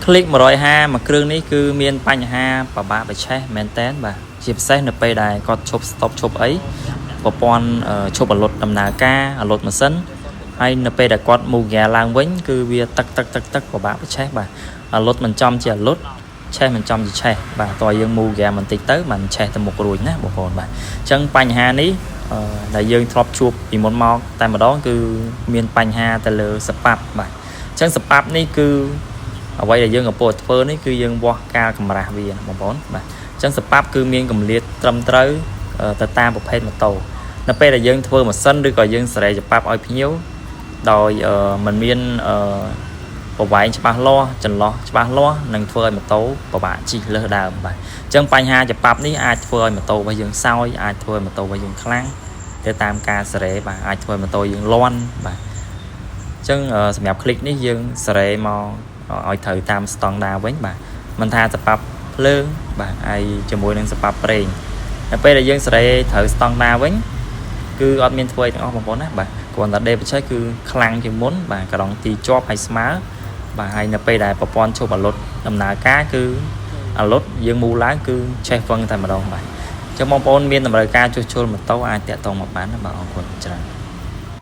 คลิก150មកគ្រឿងនេះគឺមានបញ្ហាពិបាកបច្ឆេះមែនតើបាទជាពិសេសនៅពេលដែលគាត់ឈប់ stop ឈប់អីប្រព័ន្ធឈប់អលត់ដំណើរការអលត់ម៉ាស៊ីនហើយនៅពេលដែលគាត់ move gear ឡើងវិញគឺវាទឹកពិបាកបច្ឆេះបាទអលត់មិនចំជាអលត់ឆេះមិនចំជាឆេះបាទតើយើង move gear បន្តិចទៅมันឆេះទៅមុខរួចណាបងប្អូនបាទអញ្ចឹងបញ្ហានេះដែលយើងធ្លាប់ជួបពីមុនមកតែម្ដងគឺមានបញ្ហាទៅលើសប៉ាប់បាទអញ្ចឹងសប៉ាប់នេះគឺអ្វីដែលយើងកំពុងធ្វើនេះគឺយើងវាស់ការកម្រាស់វាបងប្អូនបាទអញ្ចឹងសប៉ាប់គឺមានកម្រិតត្រឹមត្រូវទៅតាមប្រភេទម៉ូតូនៅពេលដែលយើងធ្វើម៉ាស៊ីនឬក៏យើងសេរីសប៉ាប់ឲ្យភ្ញៀវដោយมันមានប្រវែងច្បាស់លាស់ចន្លោះច្បាស់លាស់នឹងធ្វើឲ្យម៉ូតូពិបាកជិះលើសដើមបាទអញ្ចឹងបញ្ហាច្បាប់នេះអាចធ្វើឲ្យម៉ូតូរបស់យើងសោយអាចធ្វើឲ្យម៉ូតូរបស់យើងខ្លាំងទៅតាមការសេរីបាទអាចធ្វើឲ្យម៉ូតូយើងលាន់បាទអញ្ចឹងសម្រាប់คลิกនេះយើងសេរីមកឲ្យត្រូវតាមស្តង់ដារវិញបាទមិនថាសប៉ាប់ភ្លើងបាទហើយជាមួយនឹងសប៉ាប់ប្រេងនៅពេលដែលយើងសេរីត្រូវស្តង់ដារវិញគឺអត់មានធ្វើអីទាំងអស់បងប្អូនណាបាទគ្រាន់តែដេបច្ឆេះគឺខ្លាំងជាងមុនបាទកណ្ដុងទីជាប់ហើយស្មើបាទហើយនៅពេលដែលប្រព័ន្ធឈប់អលត់ដំណើរការគឺអលត់យើងមូលឡើងគឺឆេះវឹងតែម្ដងបាទអញ្ចឹងបងប្អូនមានតម្រូវការជួសជុលម៉ូតូអាចតាក់ទងមកបានណាបាទអរគុណច្រើន